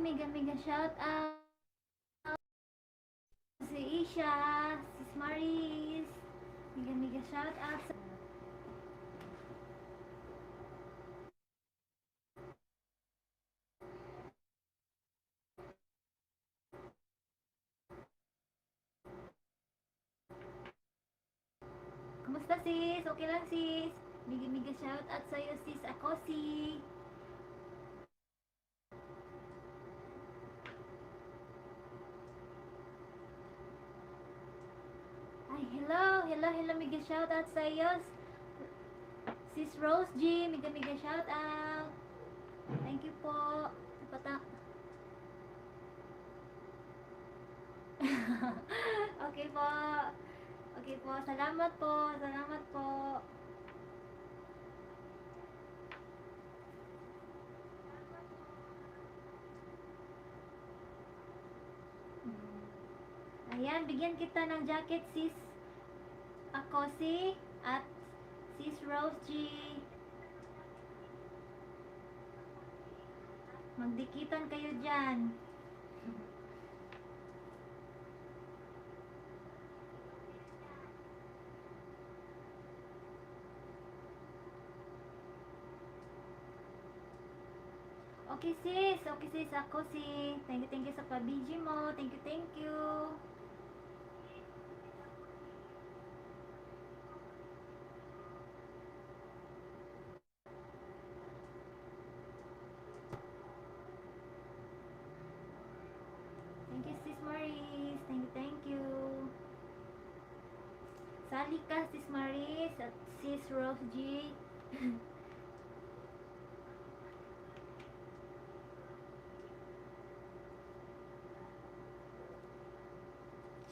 mega mega shout out si Isha, sis Maris. Mega mega shout out sa Kumusta sis? Okay lang sis. Mega mega shout out sa iyo sis. Ako si Ay, hello, hello, hello, mega shout out sa iyo. Sis Rose G, mega mega shout out. Thank you po. Pata Okay po. Okay po. Salamat po. Salamat po. Ayan, bigyan kita ng jacket sis. Ako si at sis Rose G. Magdikitan kayo dyan. Okay sis, okay sis, ako si thank you sa pa-BG mo. Thank you, thank you. Thank you sis Maris. Thank you, thank you. Sali ka sis Maris at sis Rose G.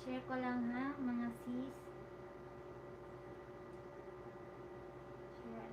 Share ko lang ha, mga sis. Share.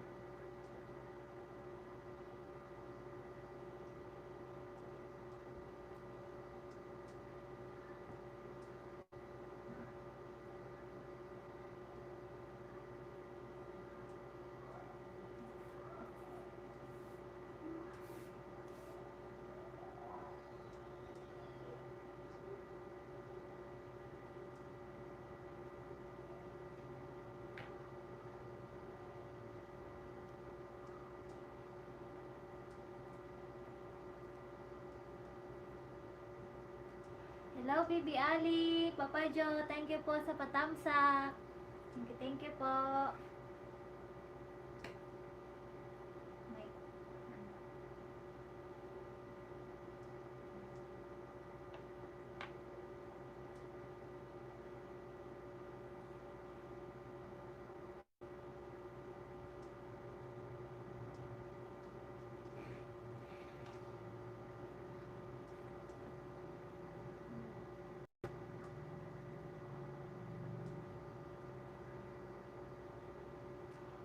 Hello, Baby Ali. Papa Joe, thank you po sa patamsak. Thank you po. May-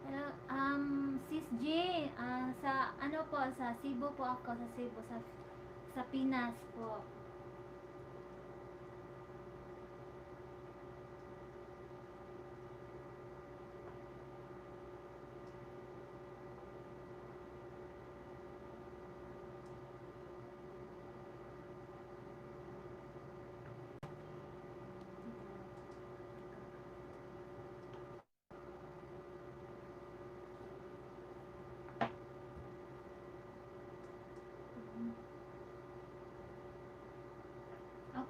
Hello, Sis J, sa ano po, sa Cebu po ako, sa Cebu, sa Pinas po.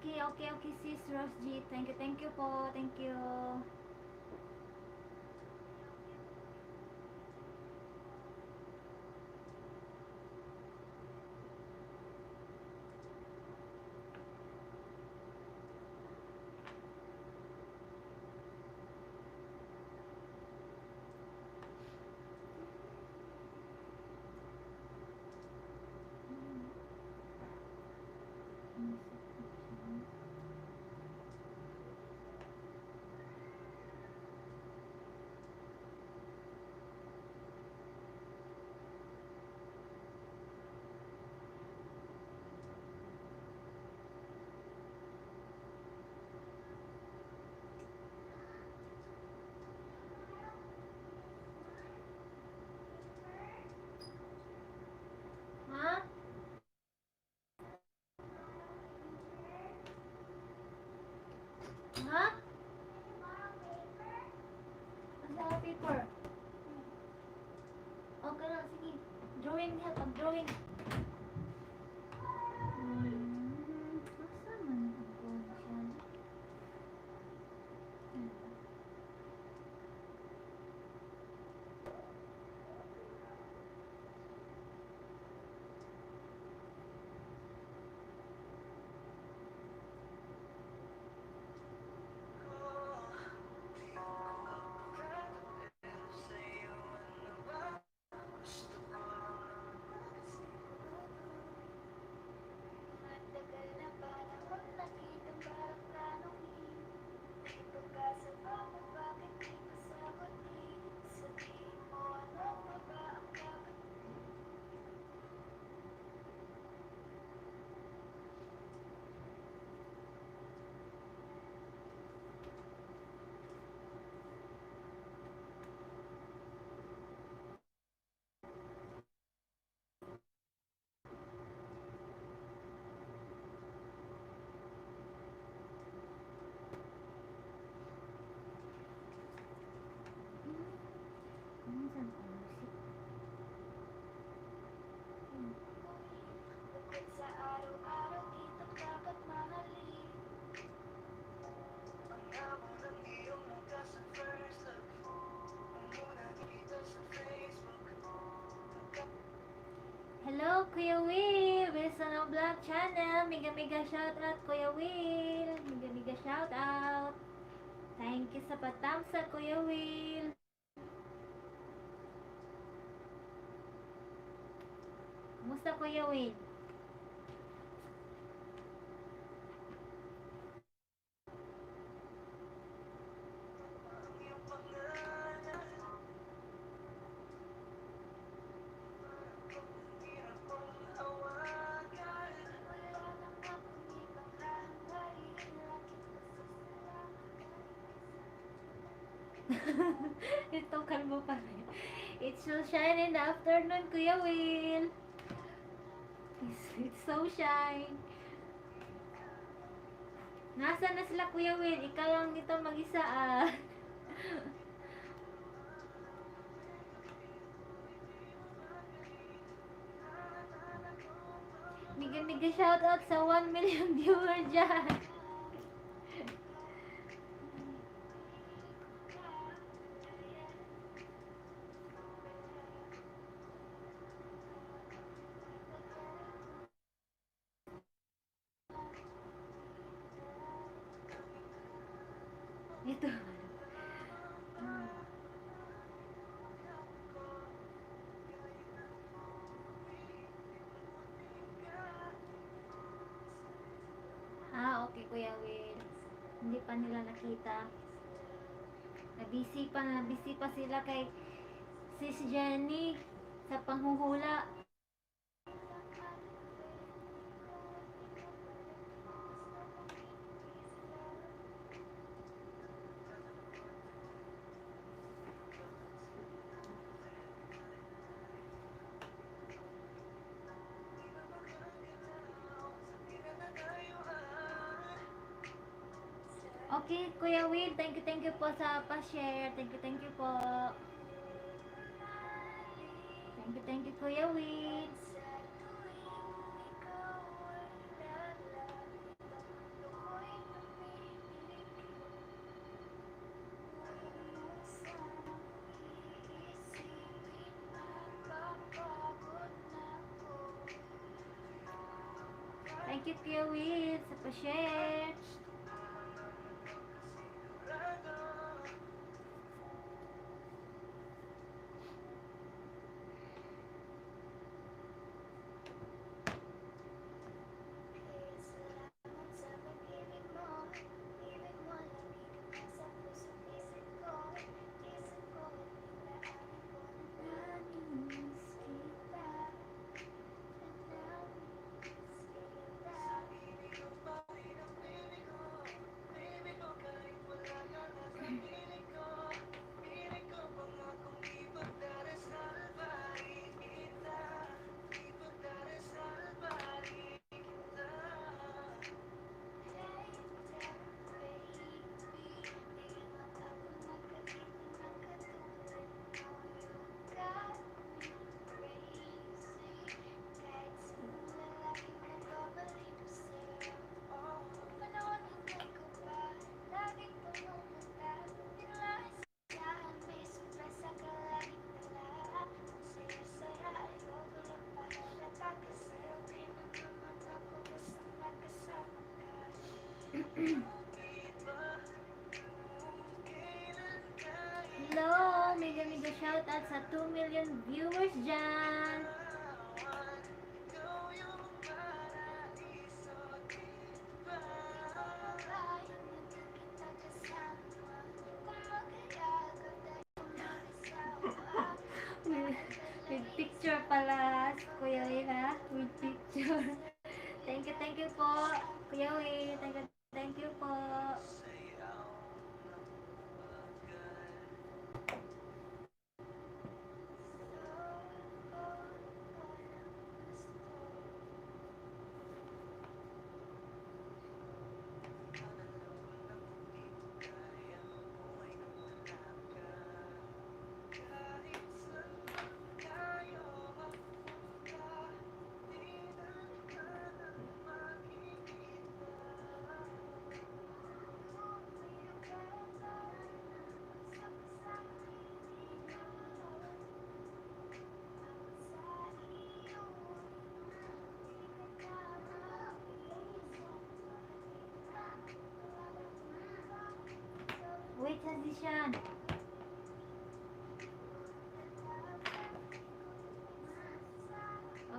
Okay, okay, okay, Sis Rose G. Thank you po. Thank you. Ha? Ang paper. Okay na, sige. Drawing niya, pag-drawing. Asa man ako siya? Minsan ko music. Sa araw-araw dito dapat mahalin. Ang habo ng iyong mukha sa first look. Muna dito sa Facebook. Hello, Kuya Will! Wilson of Vlog Channel. Mega mega shout out, Kuya Will. Mega mega shout out. Thank you sa patamsa, Kuya Will. Kumusta, Kuya Will? Ang iyong pangalan. Hirap kong hawakan. Wala nang akong ibang hahangarin. Ito, kalmo pa rin. It will shine in the afternoon, Kuya Will. It's so shine. Nasaan na sila, Kuya Will? Ikaw lang dito mag-isa, ah. Mega shoutout sa 1 million viewer dyan. Ito. Ah, okay, Kuya Will. Hindi pa nila nakita. Busy pa sila kay Sis Jenny sa panghuhula. Okay, Kuya Will, thank you po sa pa-share. Thank you po. Thank you, Kuya Will. Thank you, Kuya Will, sa pa-share. Hello! Mega mega shoutout sa 2 million viewers dyan! with, with picture pala, Kuya Will ha? With picture. Thank you po, Kuya Will. Thank you po. Wait, transition.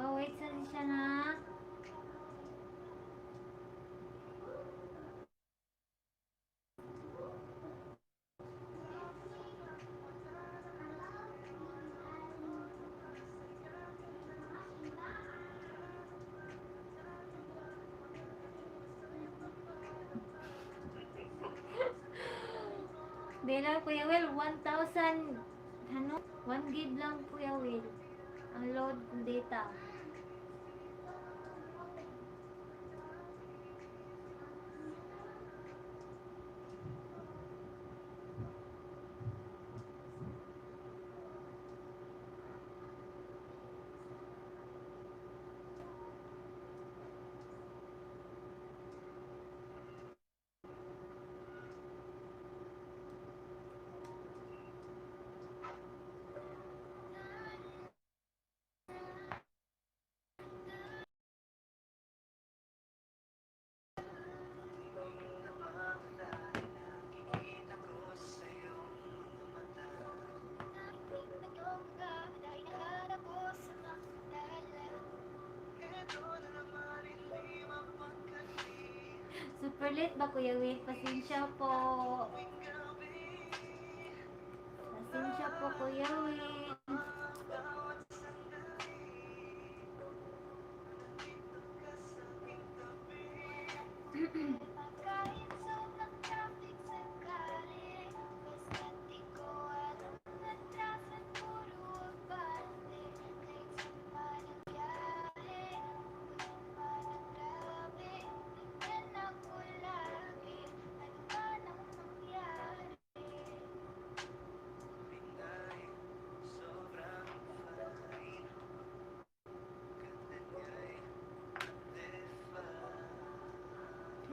Oh, wait, transition ha. Di lang, Kuya Will, 1,000, ano? 1 gig lang, Kuya Will. Ang load data. Super late ba, Kuya Will? Pasensya po. Pasensya po, Kuya Will.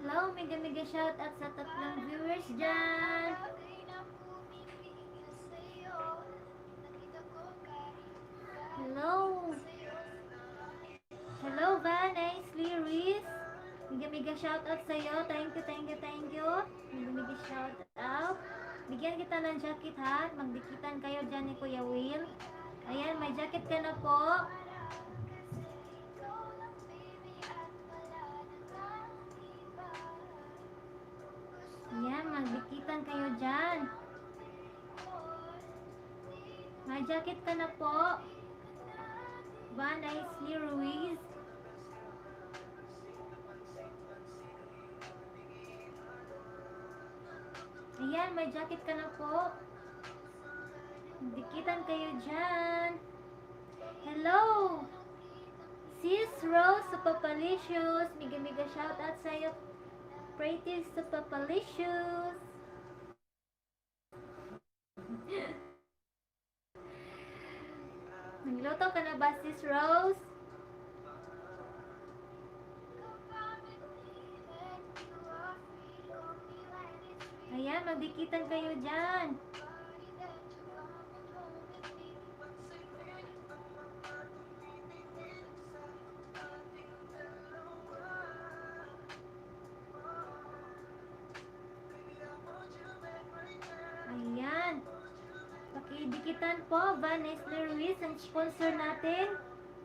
Hello, mega mega shoutout sa tatlong viewers dyan. Hello. Hello, Van. Nicely, Reese. Mega mega shoutout sa'yo. Thank you. Mega mega shoutout. Bigyan kita ng jacket ha. Magdikitan kayo dyan ni Kuya Will. Ayan, may jacket ka na po. Ayan, magdikitan kayo dyan. May jacket ka na po. Van Nicely, Ruiz. Ayan, may jacket ka na po. Dikitan kayo dyan. Hello! Sis Rose Supapalicious. Mega mega shoutout sa'yo. Pretty Supapalicious. Nagluto ka na ba, Sis Rose? Ayan, magdikitan kayo dyan. Magdikitan po, Vanessa Ruiz, ang sponsor natin.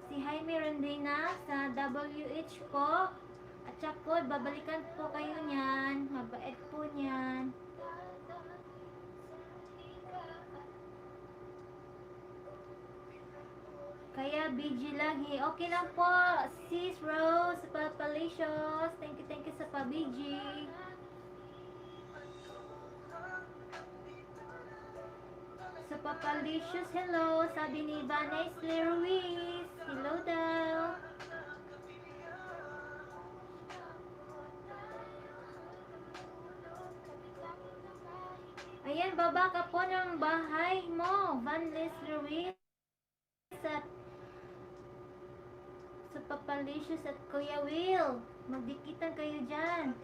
Si Jaime Rendina sa WH po. At saka po, babalikan po kayo niyan. Mabait po niyan. Kaya BG lagi. Okay lang po, Sis Rose, Papalicious. Thank you sa pa-BG. Sa Papalicious, hello. Sabi ni Vanessa Ruiz. Hello daw. Ayan, baba ka po ng bahay mo, Vanessa Ruiz. Sa Papalicious at Kuya Will. Magdikitan kayo dyan.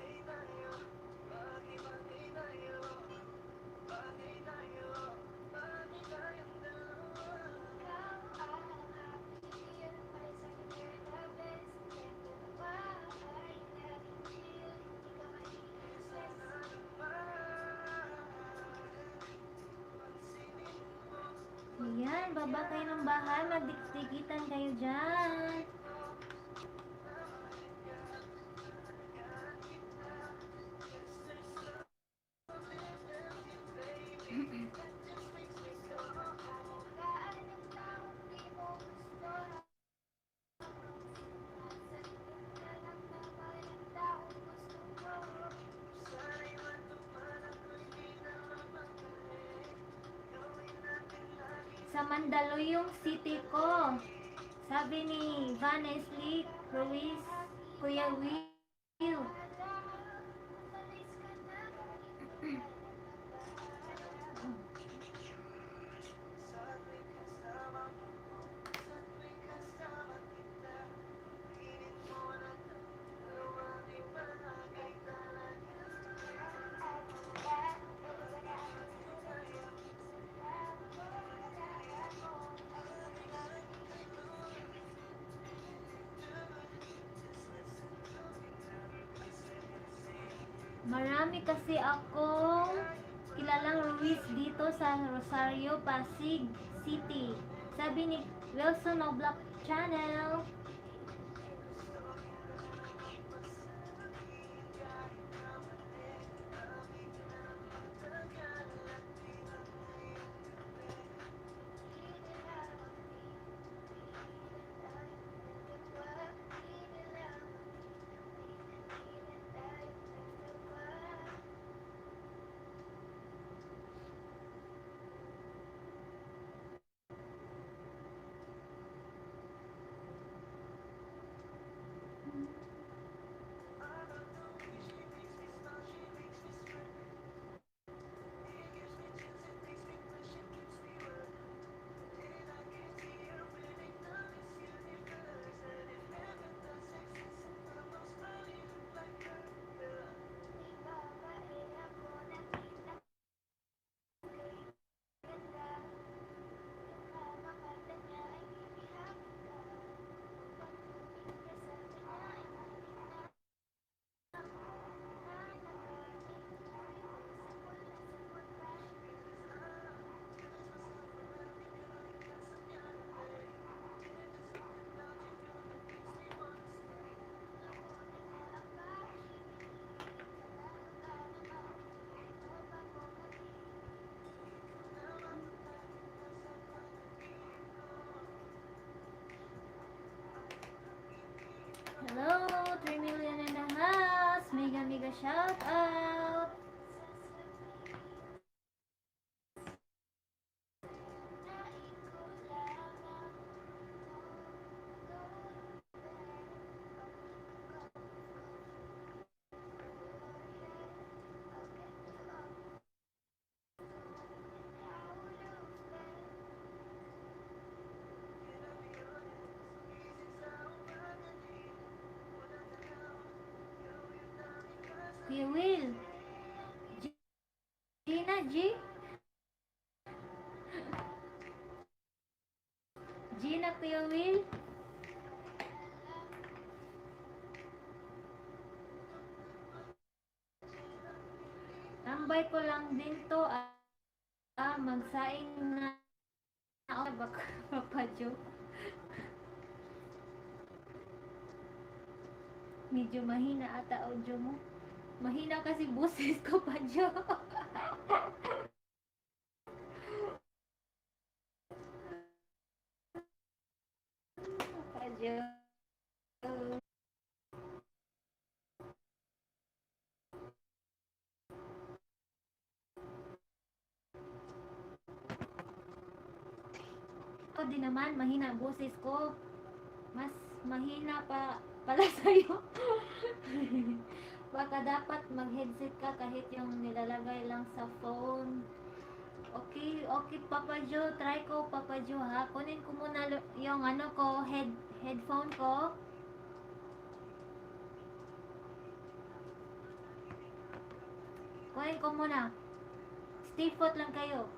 Ayan, baba kayo ng bahay. Magdikitan kayo dyan. Sa Mandaluyong City ko. Sabi ni Vanessa Ruiz, Kuya Will. Marami kasi akong kilalang Ruiz dito sa Rosario, Pasig City. Sabi ni Wilson Oblak Channel. Hello, 3 million in the house. Mega shout out. Kuya Will. Gina G. Gina, Kuya Will. Tambay ko lang din to. Magsaing na ako ba Papa Jo? Medyo mahina ata audio mo. Mahina kasi boses ko pa Jo. Pa Jo. Ako din naman, mahina boses ko. Mas mahina pa pala sa'yo. Baka dapat mag-headset ka kahit yung nilalagay lang sa phone. Okay, okay Papa Jo, try ko Papa Jo ha. Kunin ko muna yung ano ko, headphone ko. Kunin ko muna. Stay put lang kayo.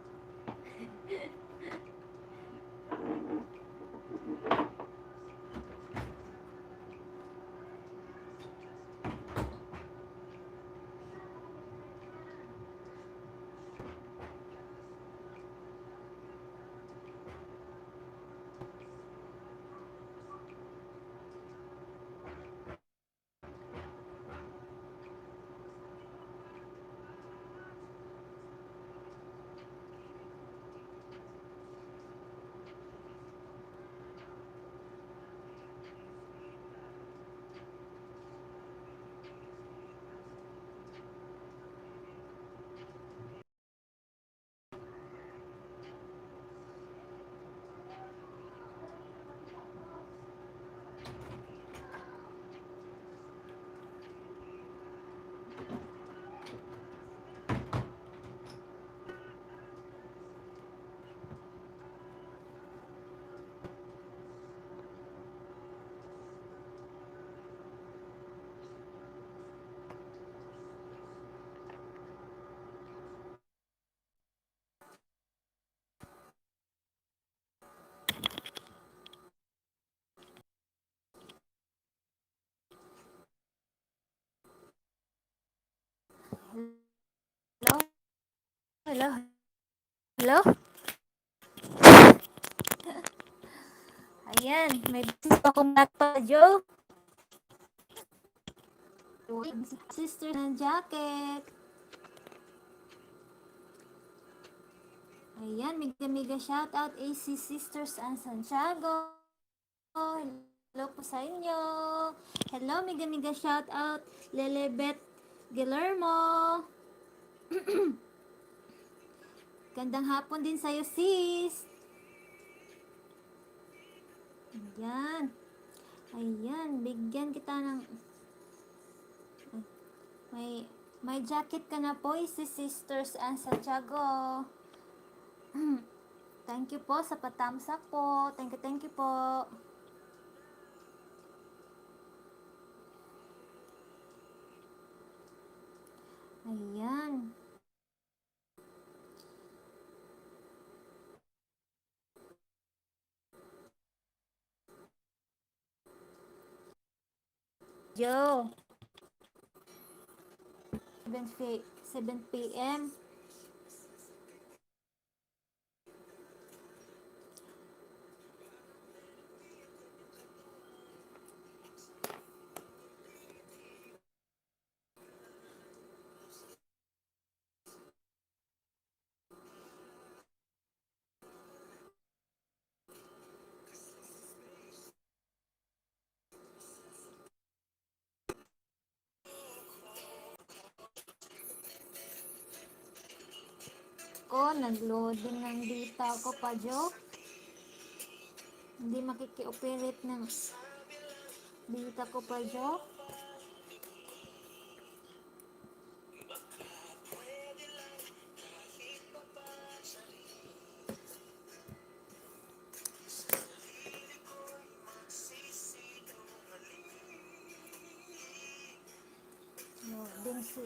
Hello? Hello? Hello? Ayan, may business pa akong pa Jo. Sister ng jacket. Ayan, mega shoutout AC Sisters and Santiago. Hello po sa inyo. Hello, mega shoutout Lelebet Guillermo. Gandang hapon din sa'yo, sis. Ayan. Ayan, bigyan kita ng... May jacket ka na po, AC Sisters and Santiago. Thank you po sa patamsak po. Thank you po. Ayan. Yo. 7 p.m. Nag-loading ng data ko pa, Jo. Hindi makiki-operate ng data ko pa, Jo. Loading si...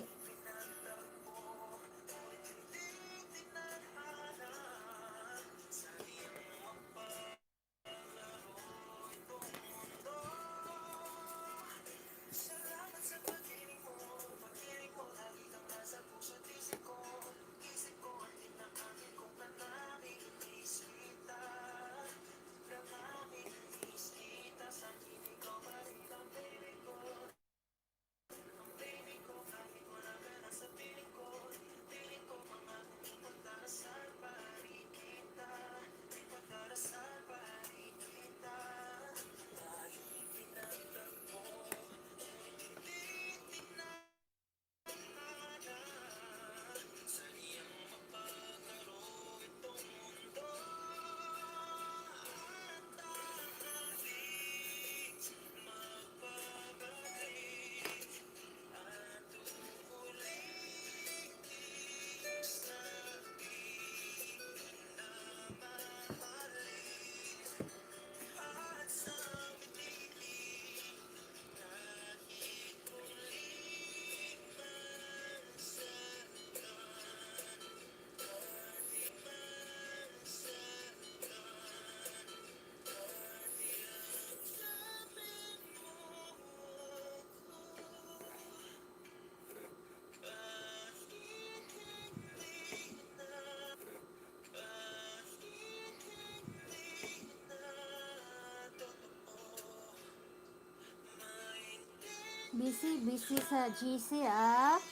Busy sa GC ah.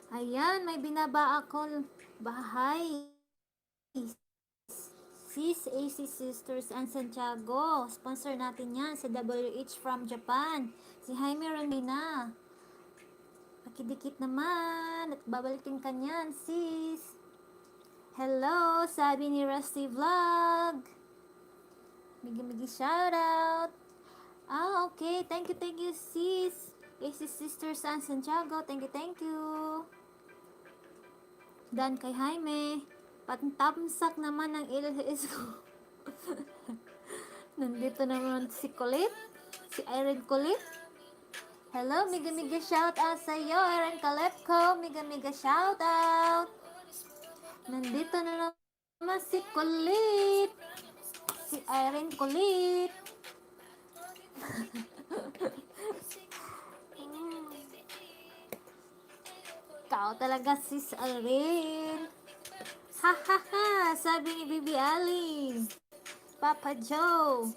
Ayan, may binaba ako bahay. Sis AC Sisters and Santiago. Sponsor natin yan sa WH from Japan. Si Jaime Rangina. Pakidikit naman. At babalikin ka niyan, sis. Hello, sabi ni Rusty Vlog. Migi shoutout. Okay. Thank you, sis. AC Sisters and Santiago. Thank you. Dan kay Jaime. Patamsak naman ng LS ko. Nandito naman si Kulit. Si Irene Kulit. Hello, miga shout out sa iyo, Irene Kalepko. Miga shout out. Nandito na naman si Kulit. Si Irene Kulit. Kau talaga sis Irene. Ha ha ha, sabi ni Bibi Ali. Papa Joe.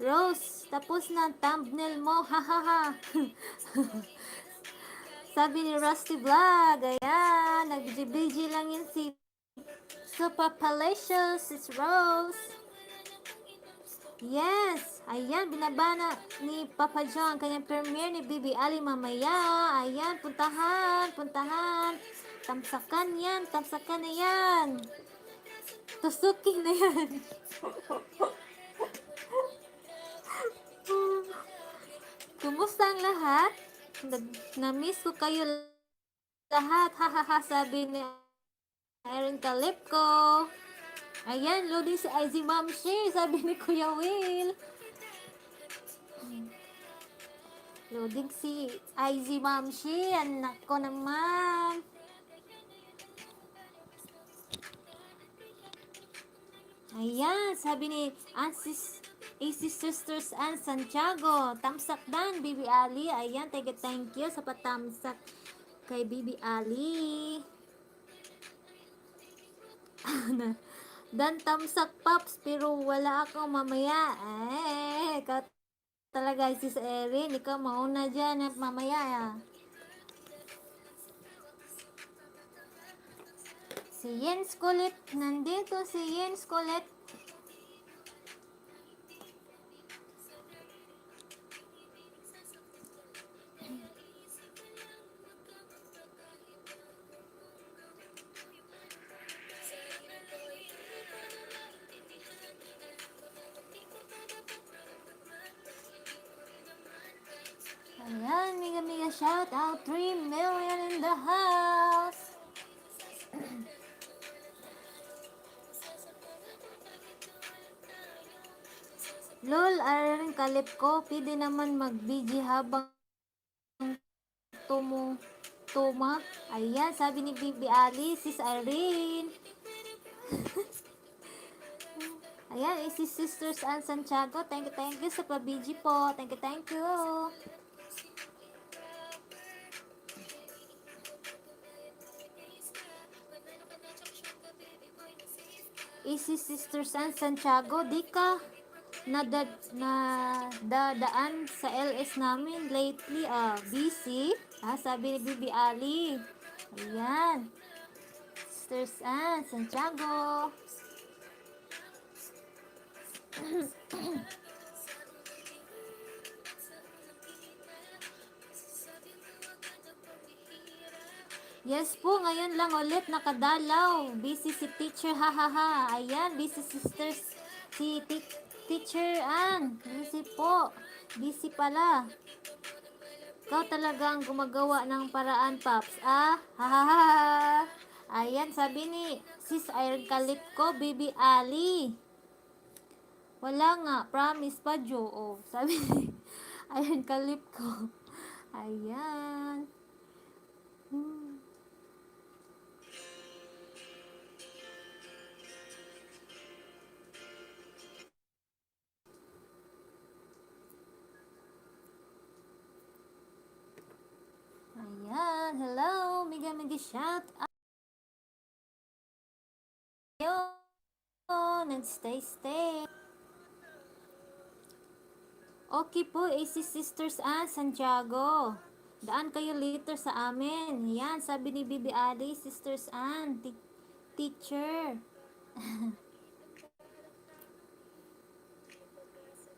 Rose, tapos na ang thumbnail mo. Ha ha ha. Sabi ni Rusty Vlog. Ayan, nag-BG lang yun si Super Palatials. It's Rose. Yes, ayan, binabana ni Papa Joe ang kanyang premiere ni Bibi Ali mamaya. Ayan, puntahan. Tamsakan na yan. Tusukin na yan. Kumusta ang lahat? Na-miss ko kayo lahat. Hahaha, sabi ni Irene Kalipko. Ayan, loading si IZ Mamshi, sabi ni Kuya Will. Loading si IZ Mamshi. Anak ko naman. Ayan, sabi ni Ansis AC Sisters and Santiago. Tamsak dan, Bibi Ali. Ayan, thank you sa patamsak kay Bibi Ali. Dan tamsak Pops, pero wala ako mamaya. Ikaw talaga, sis Erin. Ikaw mauna dyan at mamaya. Si Jens Kulit. Nandito si Jens Kulit. Ayan, mega shout out. 3 million in the house. Lol, aring kalip ko. Pwede naman mag-BG habang tuma. Ayan, sabi ni Bibi Ali, sis Irene. Ayan, sis Sisters and Santiago. Thank you sa pa-BG po. Thank you. Easy Sisters and Santiago, di ka dadaan sa LS namin lately, busy, sabi ni Bibi Ali. Ayan, Sisters and Santiago. Yes po, ngayon lang ulit nakadalaw. Busy si teacher, hahaha. Ayan, busy sisters. Si teacher Ann. Busy po. Busy pala. Ikaw talagang gumagawa ng paraan, Paps. Hahaha. Ayan, sabi ni Sis Iron Kalip ko, Bibi Ali. Wala nga, promise pa, Jo. Oh, sabi ni Iron Kalip ko. Ayan. Ayan, hello, mega shout out. And stay. Okay po, AC Sisters and Santiago. Daan kayo later sa amin. Ayan, sabi ni Bibi Ali, Sisters and teacher.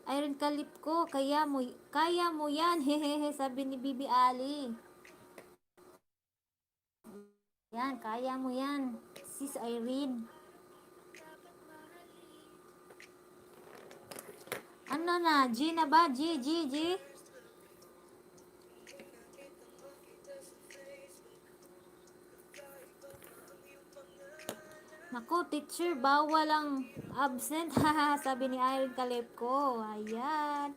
Iron Kalip ko, kaya mo yan, hehehe, sabi ni Bibi Ali. Yan, kaya mo yan, Sis Irene. Ano na, G na ba? G. Naku, teacher, bawal ang absent, haha, sabi ni Irene Kalip ko. Ayan.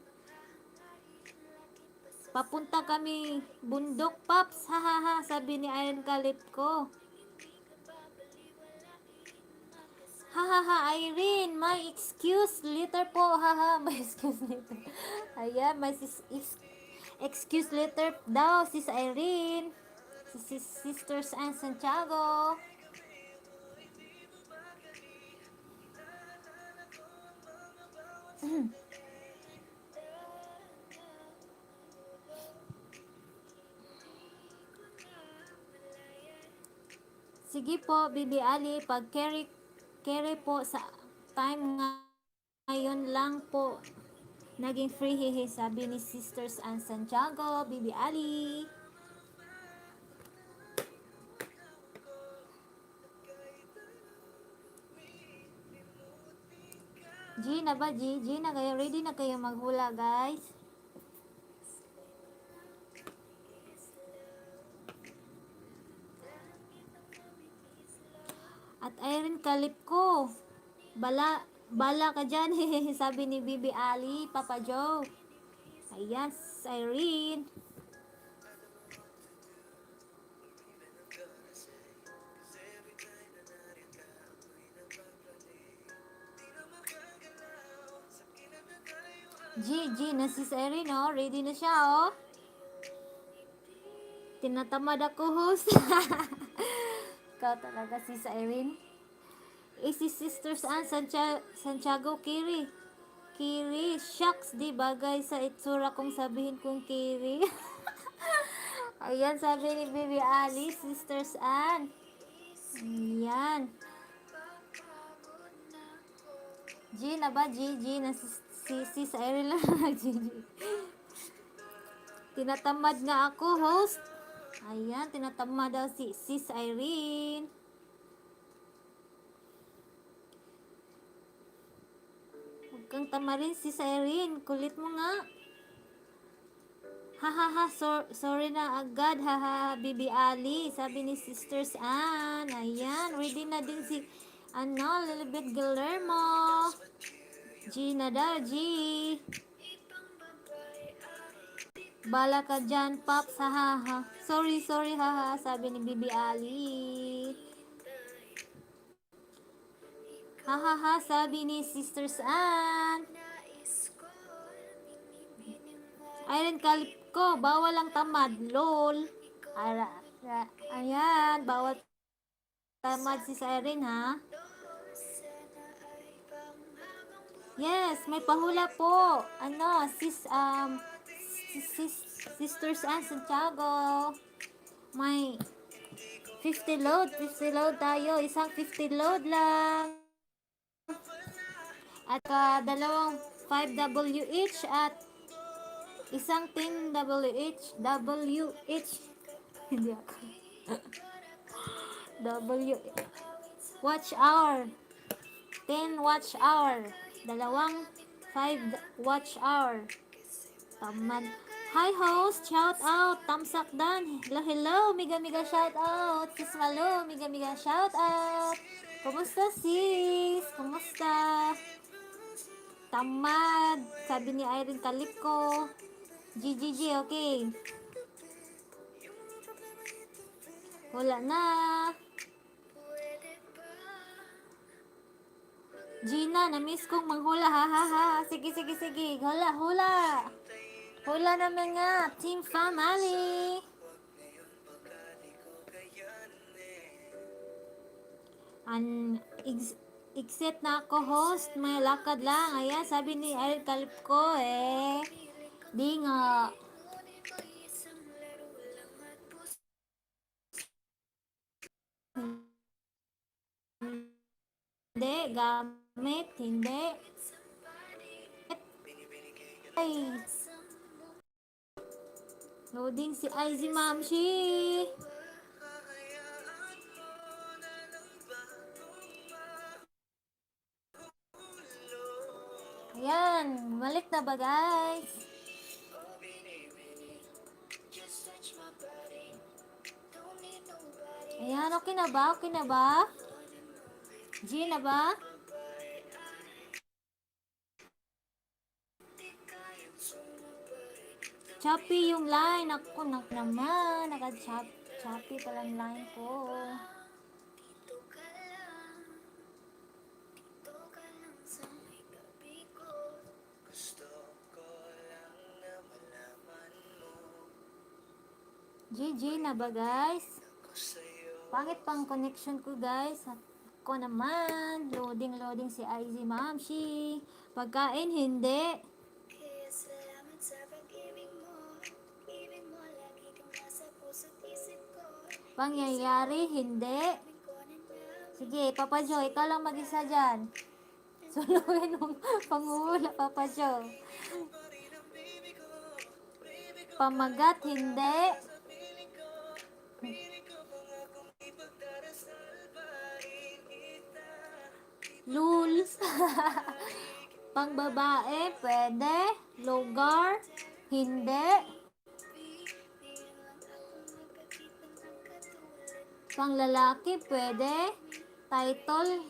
Papunta kami bundok, Paps, hahaha, sabi ni Irene Kalip ko. Hahaha, Irene, my excuse letter po, haha, my excuse letter. Ayan, my excuse letter daw, sis Irene. Sis Sisters and Santiago. Sige po, Bibi Ali, pag carry po sa time ngayon lang po naging free, hehe, sabi ni Sisters and Santiago, Bibi Ali. G na ba, G na kayo, ready na kayo maghula, guys? At Irene Kalip ko, bala ka dyan, hehehe, sabi ni Bibi Ali, Papa Joe. Ayan, Irene. G na sis Erin, oh. Ready na siya, oh. Tinatamad ako, host. Ikaw talaga, sis Erin. Si Sisters Ann Santiago Kiri. Kiri, shucks, di bagay sa itsura kong sabihin kong Kiri. Ayan, sabi ni Baby Ali, Sisters Ann. Ayan. G na ba? G na si Cyril lang nag-G. Tinatamad nga ako, host. Ayan, tinatamad daw si Sis Irene. Huwag kang tamarin, Sis Irene. Kulit mo nga. Hahaha, sorry na agad. Hahaha, Bibi Ali. Sabi ni Sisters Ann. Ayan, ready na din si Lilibet Guillermo. G na daw, G. Bala ka dyan, Pops, hahaha. Sorry, haha, sabi ni Bibi Ali. Hahaha, sabi ni Sisters Ann. Irene Calipco, bawal ang tamad, lol. Ayan, bawal tamad si Irene, ha? Yes, may pahula po. Sisters Ann Santiago. May 50 load tayo. Isang 50 load lang. At dalawang 5WH at isang 10WH. Hindi ako. Watch hour. 10 watch hour. Dalawang 5 watch hour. Tamad. Hi host, shout out. Tamsak Dan. Hello, miga shout out. Sis Malo, miga shout out. Kumusta sis? Kumusta? Tamad. Sabi ni Irene Calipco. GGG, okay. Wala na. Gina, na-miss kong manghula, ha. Sige. Hula. Hula naman nga, Team Family. Exit na ako, host. May lakad lang. Ayan, sabi ni Irene Calipco, di nga. Hindi, gamit, hindi. Ay. Loading si Izzy Mamshi. Ayan, balik na ba guys? Ayan, okay na ba? G na ba? Choppy yung line. Ako naman. Naka-choppy pala yung line ko. GG na ba guys? Pangit pang connection ko guys. Ako naman. Loading si Izzy Mamshi. Pagkain hindi. Pangyayari, hindi. Sige, Papa Joe, ikaw lang mag-isa dyan. Suluhin mong panguhula, Papa Joe. Pamagat, hindi. Lul. Pangbabae, pwede. Lugar, hindi. Panglalaki, pwede. Title,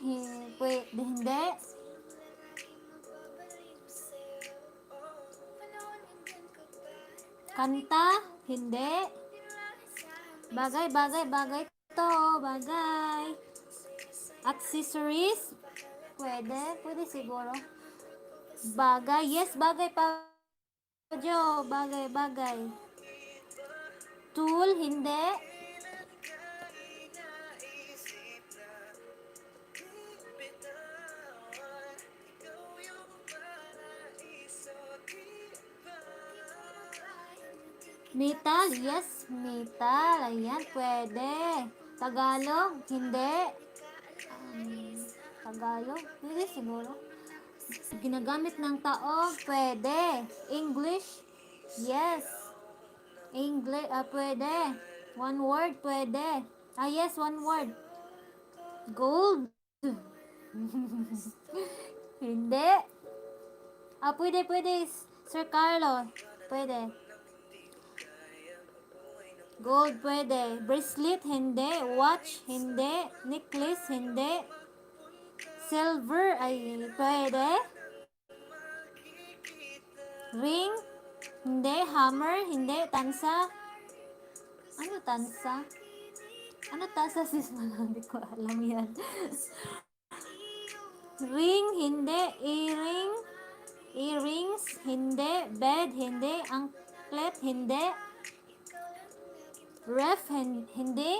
pwede, hindi. Kanta, hindi. Bagay to, bagay. Accessories, pwede siguro. Bagay. Yes, bagay pa. Jo, bagay, bagay. Tool, hindi. Metal, yes, metal. Ayan, pwede. Tagalog, hindi. Tagalog, pwede siguro. Ginagamit ng tao, pwede. English, yes. English, pwede. One word, pwede. Yes, one word. Gold. Hindi. Pwede, pwede. Sir Carlo, pwede. Gold, pwede. Bracelet, hindi. Watch, hindi. Necklace, hindi. Silver, ay, pwede. Ring, hindi. Hammer, hindi. Tansa. Ano tansa? Ano tansa, sis? Hindi ko alam yan. Ring, hindi. Earring, earrings, hindi. Bed, hindi. Anklet, hindi. Ref, hindi.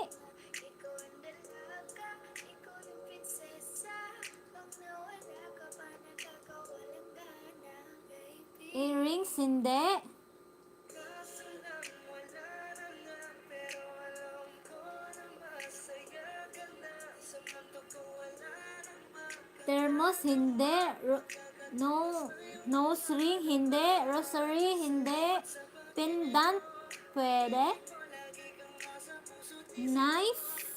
Earrings, hindi. Thermos, hindi. Nose ring, hindi. Rosary, hindi. Pendant, pwede. Knife,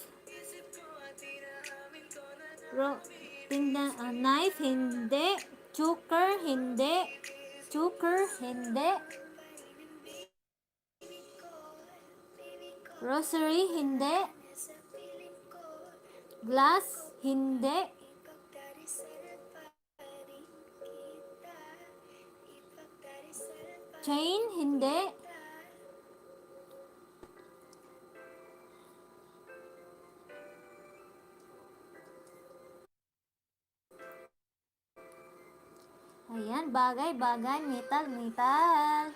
knife, hindi. Choker, hindi. Choker, hindi. Rosary, hindi. Glass, hindi. Chain, hindi. Ayan, bagay, bagay, metal, metal.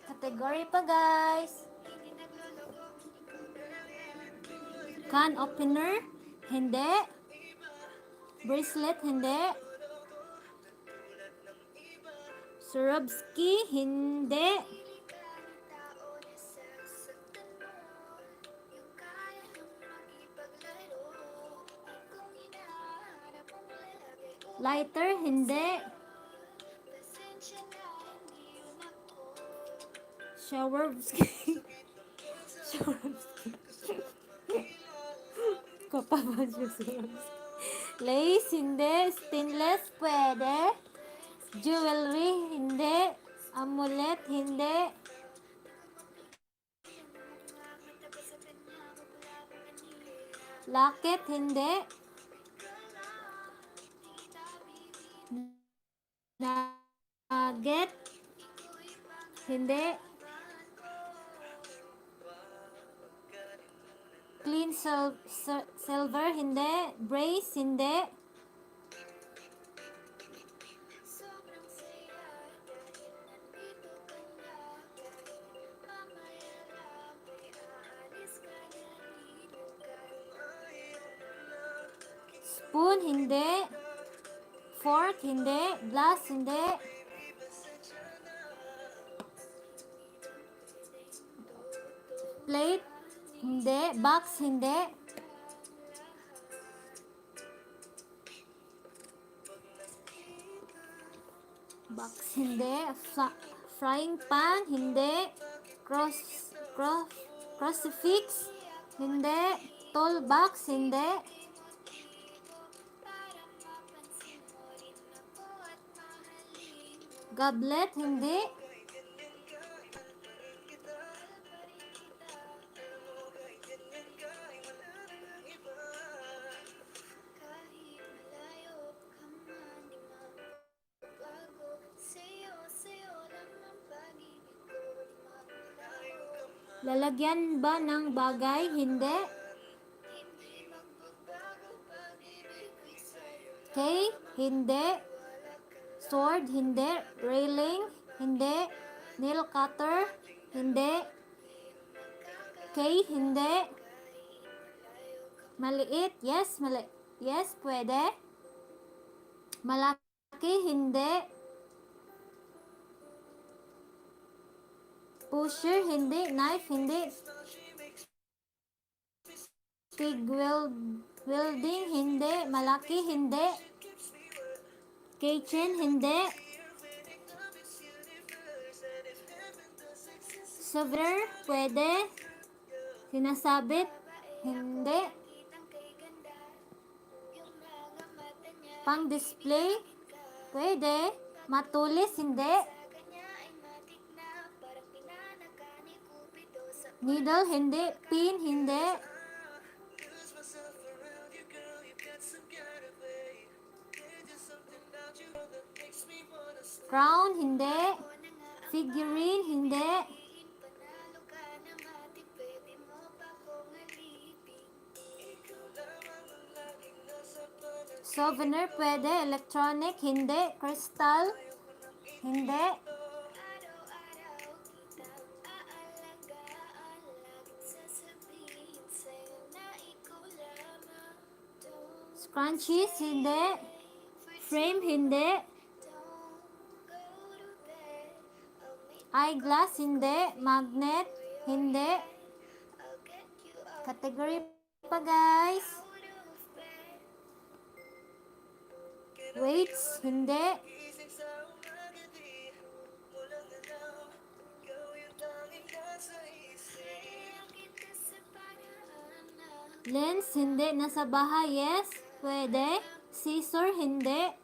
Category pa, guys. Can opener, hindi. Bracelet, hindi. Swarovski, hindi. Lighter, hindi. Swarovski. Swarovski. Kapapa siya Swarovski. Lace, hindi. Stainless, pwede. Jewelry, hindi. Amulet, hindi. Locket, hindi. Nugget, hindi. Clean silver, hindi. Brace, hindi. Spoon, hindi. Fork, hindi. Glass, hindi. Plate, hindi. Box, hindi. Box, hindi. Frying pan, hindi. Crucifix, hindi. Toolbox, hindi. Goblet, hindi. Lalagyan ba ng bagay? Hindi. K, hindi. Sword, hindi. Railing, hindi. Nail cutter, hindi. K, hindi. Maliit, yes, yes, pwede. Malaki, hindi. Pusher, hindi. Knife, hindi. Pig wielding, hindi. Malaki, hindi. Kitchen, hindi. Souvenir, pwede. Sinasabit, hindi. Pang display, pwede. Matulis, hindi. Needle, hindi. Pin, hindi. Crown, hindi. Figurine, hindi. Souvenir, pwede. Electronic, hindi. Crystal, hindi. Scrunchies, hindi. Frame, hindi. Eyeglass, hindi. Magnet, hindi. Category pa, guys. Weights, hindi. Lens, hindi. Nasa bahay, yes. Pwede. Scissor, hindi.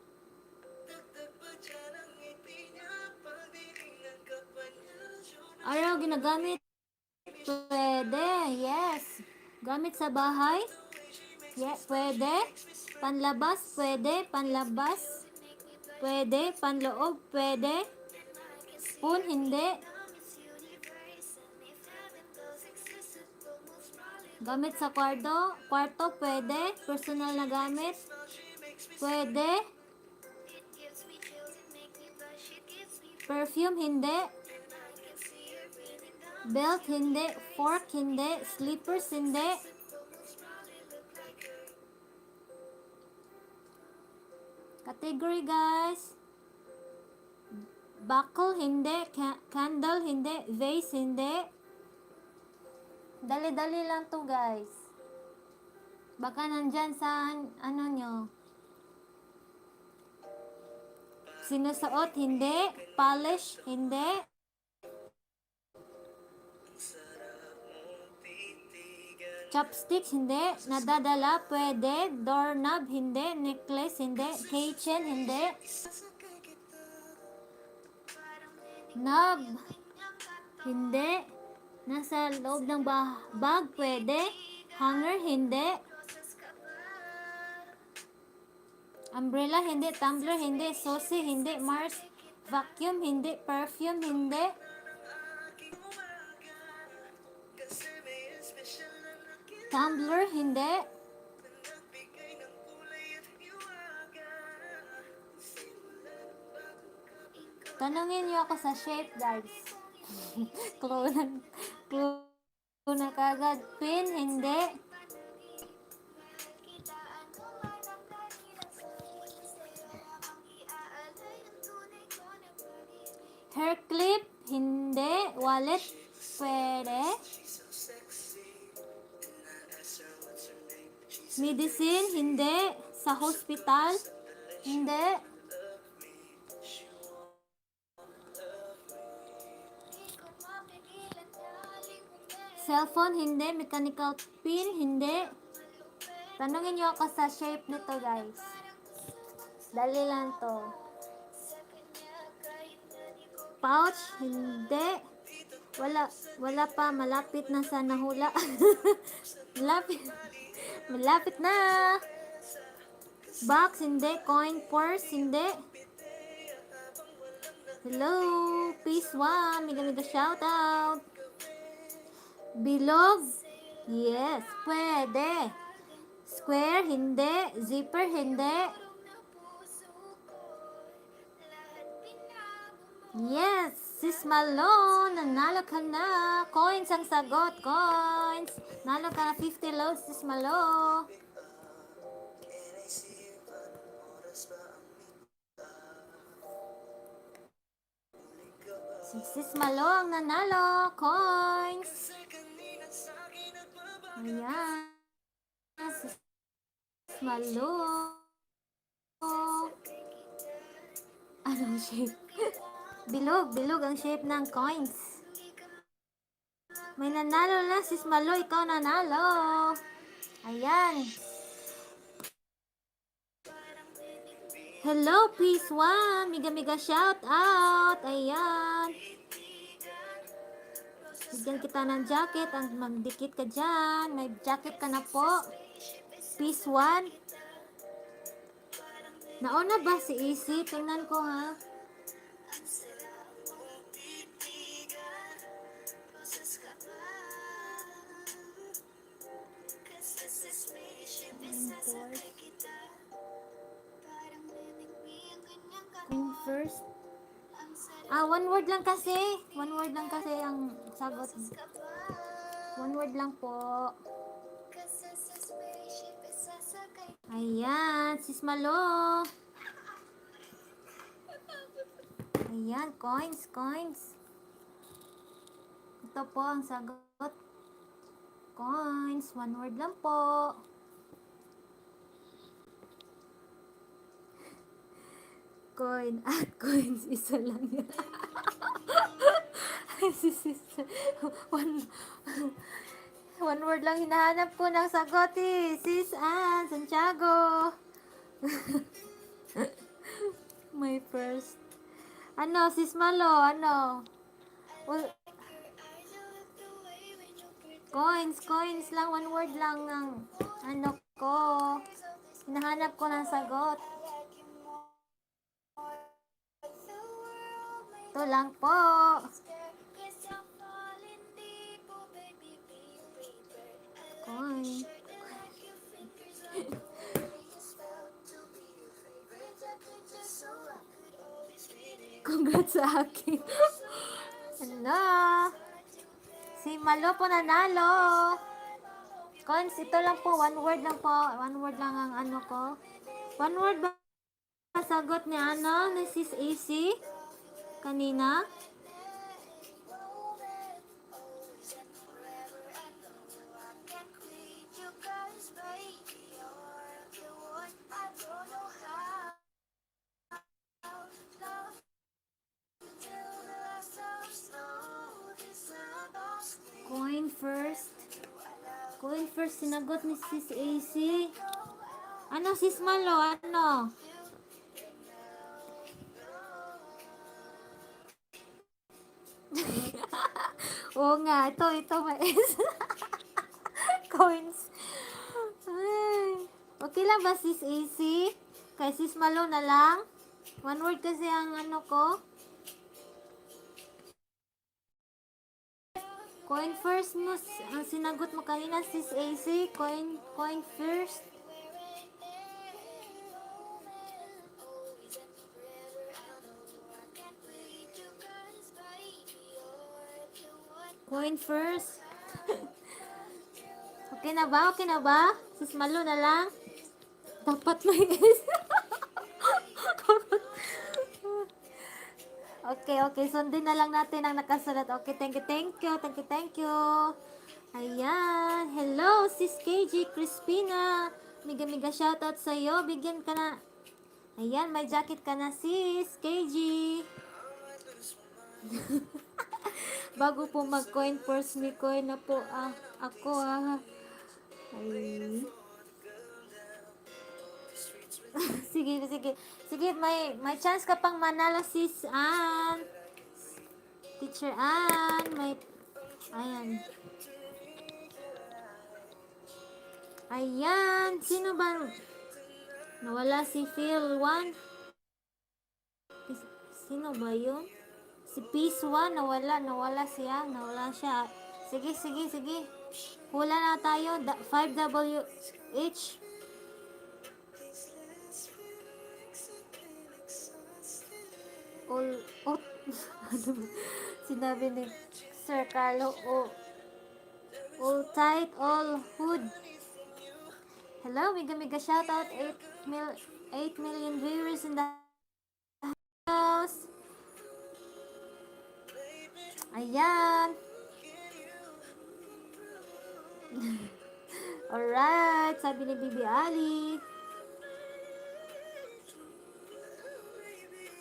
Araw ginagamit. Pwede, yes. Gamit sa bahay. Yeah, pwede. Panlabas, pwede. Panlabas, pwede. Panloob, pwede. Spoon, hindi. Gamit sa kwarto, pwede. Personal na gamit, pwede. Perfume, hindi. Belt, hindi. Fork, hindi. Slippers, hindi. Category, guys. Buckle, hindi. Candle, hindi. Vase, hindi. Dali-dali lang to, guys. Baka nandyan sa ano nyo. Sinusuot, hindi. Polish, hindi. Chopsticks, hindi. Nadadala, pwede. Doorknob, hindi. Necklace, hindi. Keychain, hindi. Knob, hindi. Nasa loob ng bag, pwede. Hanger, hindi. Umbrella, hindi. Tumbler, hindi. Saucy, hindi. Mars, vacuum, hindi. Perfume, hindi. Tumbler, hindi. Tanungin niyo ako sa shape, guys. Clue na kagad. Pin, hindi. Hair clip, hindi. Wallet, pwede. Medicine, hindi. Sa hospital, hindi. Cellphone, hindi. Mechanical pin, hindi. Tanungin niyo ako sa shape nito, guys. Dali lang to. Pouch, hindi. Wala pa. Malapit na sa nahula. Malapit na. Box, hindi. Coin purse, hindi. Hello, peace one. Mega shout out. Bilog? Yes, pwede. Square, hindi. Zipper, hindi. Yes, Sis Malo, nanalo ka na. Coins ang sagot, coins. Nalo ka na 50 loads, Sis Malo. Inaisipan, oras ba ang huli ka ba? Si Sis Malo ang nanalo, coins. Kasi kanina sa'kin nagbabago. Ayan, Sis Malo. Anong shape? Bilog ang shape ng coins. May nanalo na, Sis Malo, ikaw nanalo. Ayan. Hello, Peace One. Miga shout out. Ayan. Bigyan kita ng jacket. Ang magdikit ka dyan. May jacket ka na po. Peace One. Nauna ba si Easy? Tingnan ko ha. Queen first. One word lang kasi. One word lang kasi ang sagot. One word lang po. Ayan, Sis Malo. Ayan, coins. Ito po ang sagot. Coins, one word lang po. Coin at coins, isa lang yan. One word lang hinahanap ko ng sagot eh. Sis Ann Santiago. My first. Ano, Sis Malo, ano? Well, coins lang, one word lang ang ano ko. Hinahanap ko ng sagot. Ito lang po. Coin. Congrats sa akin. Ano? Si Malo po nanalo. Coins, ito lang po. One word lang po. One word lang ang ano ko. One word ba sagot ni ano? Ni Sis AC? Kanina? Coin first, sinagot ni Sis AC. Ano, Sis Malo? Ano? Oo nga, ito may S. Coins. Ay. Okay lang ba, Sis AC? Kay Sis Malo na lang? One word kasi ang ano ko. Coin first mo, ang sinagot mo kanina, Sis AC. Coin first. Coin first. Okay na ba? Okay na ba? Sis Malo na lang? Dapat may S. Okay. Sundin na lang natin ang nakasalat. Okay, thank you. Ayan. Hello, Sis KG Crispina. Miga shoutout sa'yo. Bigyan ka na. Ayan, may jacket ka na, Sis KG. Bago po mag-coin first, may coin na po ako Ay. Sige, may chance ka pang manalo, Sis Ann. Teacher Ann, Ayan, sino ba? Nawala si Phil 1. Sino ba yun? Si Peace 1, nawala siya. Sige, sige, sige. Hula na tayo. 5WH. All, oh, ano ba? Sinabi ni Sir Carlo, all tight, all hood. Hello, mega mega shoutout, 8 million viewers in the house. Ayan. Alright, sabi ni Bibi Ali.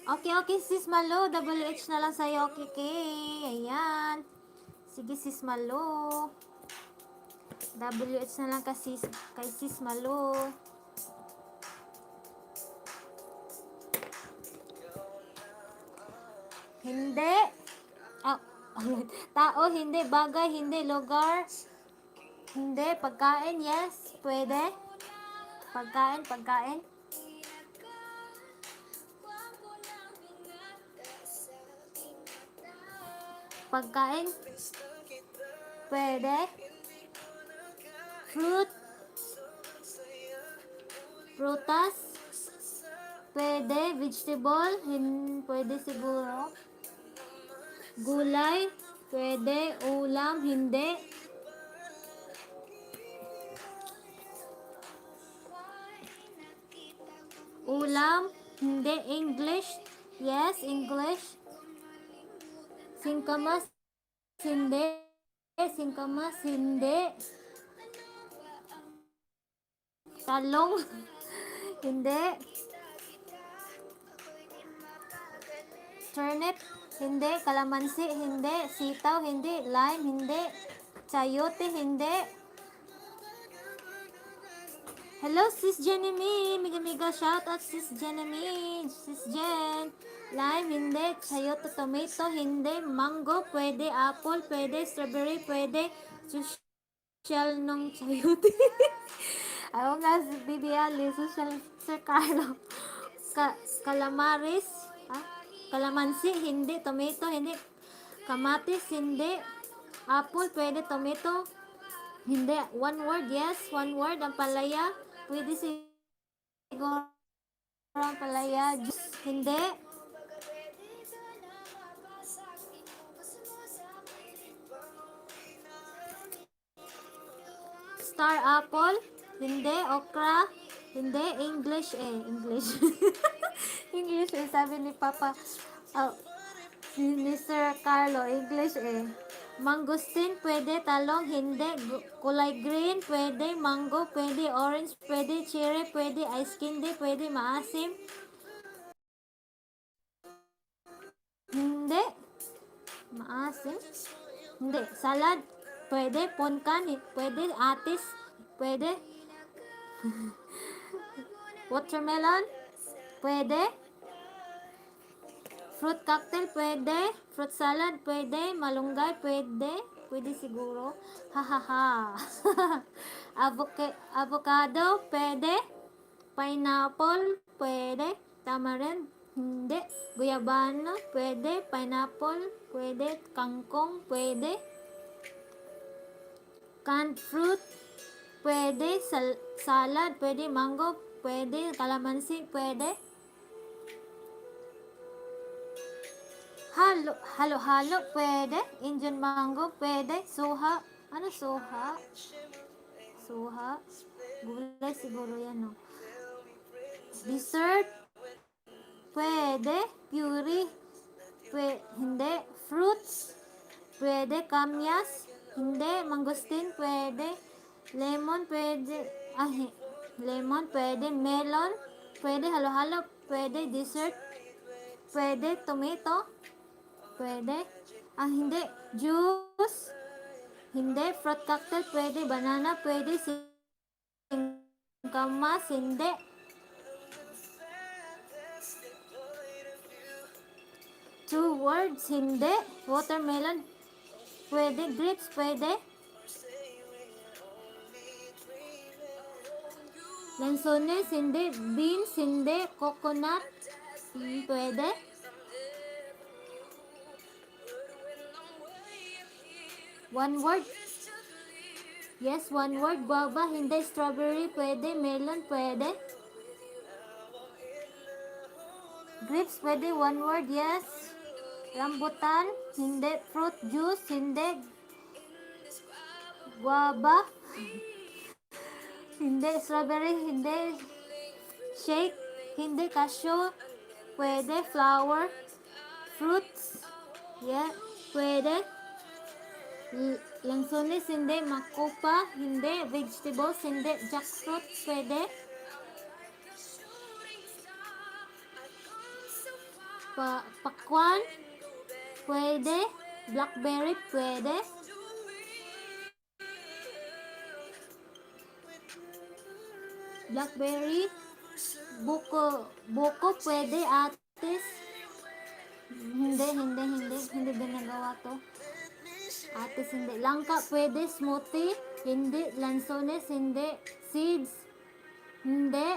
Okay, okay, sis Malo. WH na lang sa'yo. Okay, okay. Ayan. Sige, sis Malo. WH na lang kay sis Malo. Hindi. Ah, tao, hindi. Bagay, hindi. Lugar, hindi. Pagkain, yes. Pwede. Pagkain, pagkain. Pagkain. Pwede. Fruit. Prutas. Pwede. Vegetable. Pwede siguro. Gulay. Pwede. Ulam. Hindi. Ulam. Hindi. English. Yes, English. Singkamas. Hindi. Singkamas. Hindi. Talong. Hindi. Turnip. Hindi. Kalamansi. Hindi. Sitaw. Hindi. Lime. Hindi. Chayote. Hindi. Hello, Sis Jenny. Mega mega shout out, Sis Jenny. Sis Jen. Lime. Hindi. Chayote. Tomato. Hindi. Mango. Pwede. Apple. Pwede. Strawberry. Pwede. Social nung chayote. Ayaw nga si Bibi Ali. Social Sir Carlo. Calamaris. Kalamansi, hindi. Tomato, hindi. Kamatis, hindi. Apple, pwede. Tomato, hindi. One word, yes. One word. Ang palaya, pwede siguro. Ang palaya, juice, hindi. Star apple, hindi. Okra, hindi. English, English. English, sabi ni Papa. Ni Sir Carlo, English, Mangosteen, pwede. Talong, hindi. Kulay green, pwede. Mango, pwede. Orange, pwede. Cherry, pwede. Ice candy, pwede. Maasim, hindi. Maasim, hindi. Salad, pwede. Ponkan, pwede. Atis, pwede. Watermelon, pwede. Fruit cocktail, pwede. Fruit salad, pwede. Malunggay, pwede. Pwede siguro. Hahaha. Avocado, pwede. Pineapple, pwede. Tamarind, hindi. Guyabano, pwede. Pineapple, pwede. Kangkong, pwede. Canned fruit, pwede. Salad, pwede. Mango, pwede. Kalamansi, pwede. Halo, pwede. Indian mango, pwede. Suha. Ano suha? Suha. Gulay siguro yan, no? Dessert, pwede. Puree, hindi. Fruits, pwede. Kamyas, hindi. Mangosteen, pwede. Lemon, pwede. Lemon, pwede. Melon, pwede. Halo, pwede. Dessert, pwede. Tomato, pwede. Hindi. Juice, hindi. Fruit cocktail, pwede. Banana, pwede. Singkamas, hindi. Two words, hindi. Watermelon, pwede. Grapes, pwede. Lansones, hindi. Beans, hindi. Coconut, pwede. One word. Yes, one word. Guava, hindi. Strawberry, pwede. Melon, pwede. Grapes, pwede. One word, yes. Rambutan, hindi. Fruit juice, hindi. Guava, hindi. Strawberry, hindi. Shake, hindi. Cashew, pwede. Flower, fruits, yeah, pwede. Lansones, hindi. Makopa, hindi. Vegetables, hindi. Jackfruit, pwede. Pakwan, pwede. Blackberry, pwede. Blackberry. Buko, pwede. Atis, hindi ginagawa to. Atis, hindi. Langka, pwede. Smoothie, hindi. Lansones, hindi. Seeds, hindi.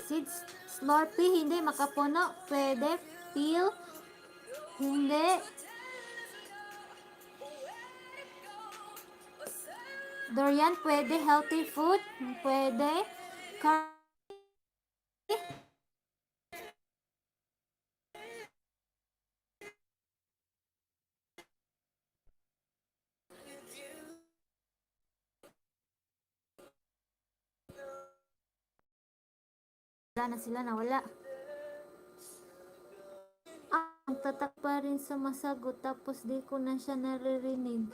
Seeds, Slurpee, hindi. Makapuno, pwede. Peel, hindi. Durian, pwede. Healthy food, pwede. Wala na sila, nawala. Ang tatak pa rin sa masagot, tapos di ko na siya naririnig.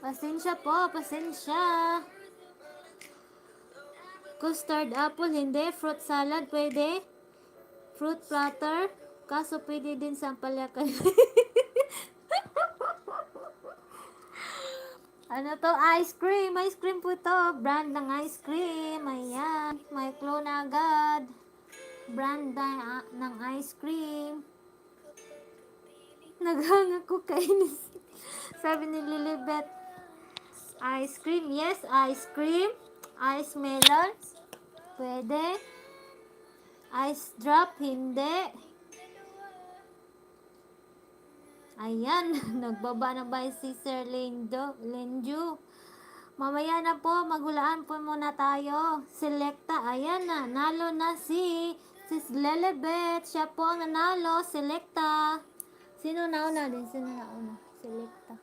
Pasensya po, pasensya. Custard apple, hindi. Fruit salad, pwede. Fruit platter, kaso pwede din sa palyakan. Ano to? Ice cream. Ice cream po to. Brand ng ice cream. Ayan. May clone agad. Brand ng ice cream. Naghanga ko kainis. Sabi ni Lilibet. Ice cream. Yes, ice cream. Ice melon. Pwede. Ice drop. Hindi. Ayan. Nagbaba na ba si Sir Lenju? Mamaya na po. Maghulaan po muna tayo. Selecta. Ayan na. Nalo na si Lilibet. Siya po ang nanalo. Selecta. Sino nauna din? Sino nauna? Selecta.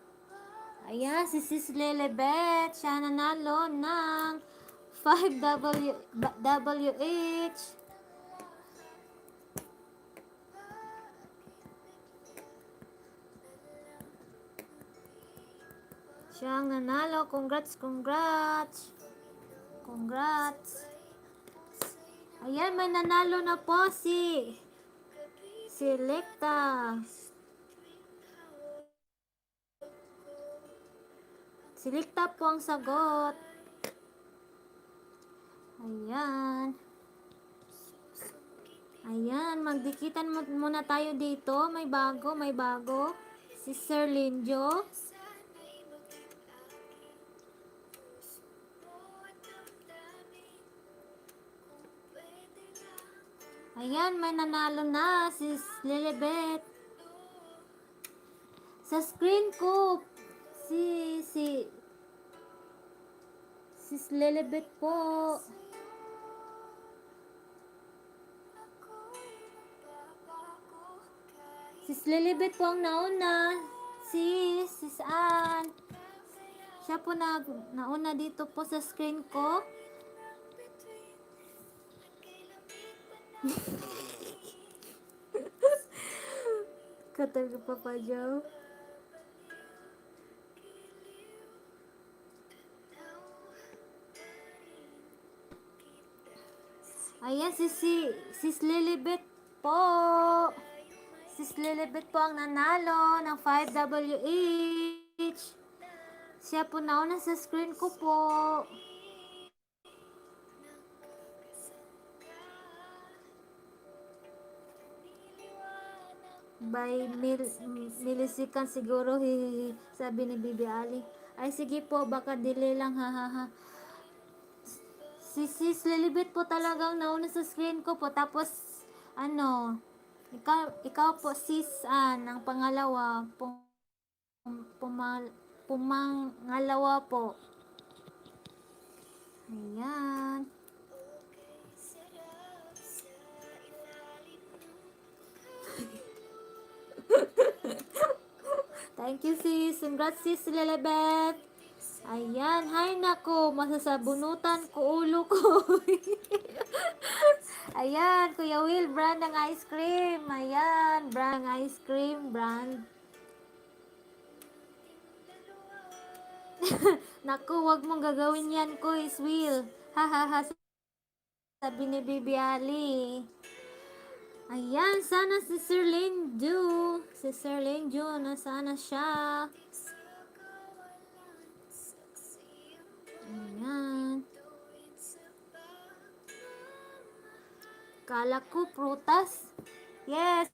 Ayan, si Sis Lilibet. Siya nanalo ng 5WH. Siya ang nanalo. Congrats, congrats. Congrats. Ayan, may nanalo na po si Selecta. Selecta po ang sagot. Ayan. Ayan, magdikitan muna tayo dito. May bago. Si Sir Linjo. Ayan, may nanalo na si Lilibet. Sa screen ko, si Lilibet po. Si Lilibet po ang nauna. Si Ann. Siya po nauna dito po sa screen ko. Katabi pa pa, Joe. Ayan, Sis Lilibet po. Sis Lilibet po ang nanalo ng 5WH. Siya po nauna sa screen ko po. By millisecond siguro, hihihi, sabi ni Bibi Ali. Ay, sige po, baka delay lang, ha, ha, ha. Si Sis Lilibet po talagang nauna sa screen ko po. Tapos, ano, ikaw po, Sis Ann, ang pangalawa. Pumangalawa po. Ayan. Thank you, sis. Congrats, sis Lilibet. Ayan. Hay nako. Masasabunutan ko ulo ko. Ayan. Kuya Will, brand ng ice cream. Ayan. Brand ng ice cream. Brand. Naku, wag mong gagawin yan, Kuya Will. Ha ha ha. Sabi ni Bibi Ali. Ayan, sana si Sir Linju. Si Sir Linju, nasana siya. Ayan. Kala ko prutas. Yes,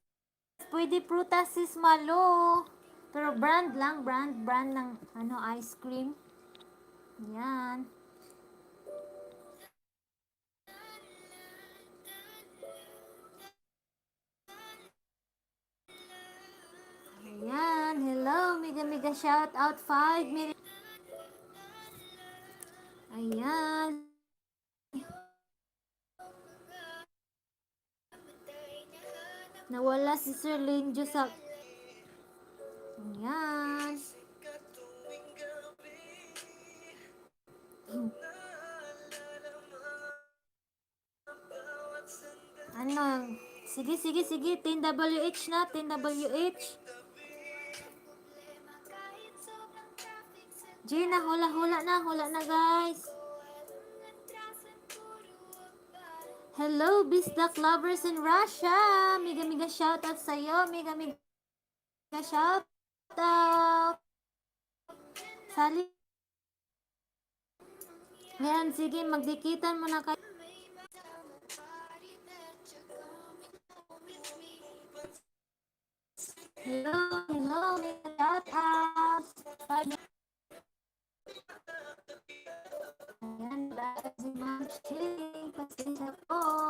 pwede prutas, sis Malo. Pero brand lang, brand ng ice cream. Ayan. Ayan, hello, mega shout out 5 million. Ayan. Nawala si Sir Linjo sa... Ayan. Sikat tuwing gabi. Naalala mga bawat sandali. Ano? Sige. 10WH na, 10WH. Gina, hula na guys. Hello, Bisdak lovers in Russia. Mega shoutout sa'yo. Mega shoutout. Sali. Ayan, sige, magdikitan mo na kayo. Hello, mega shoutout. Ayan, si Ma'am Chilling. Pasensya po.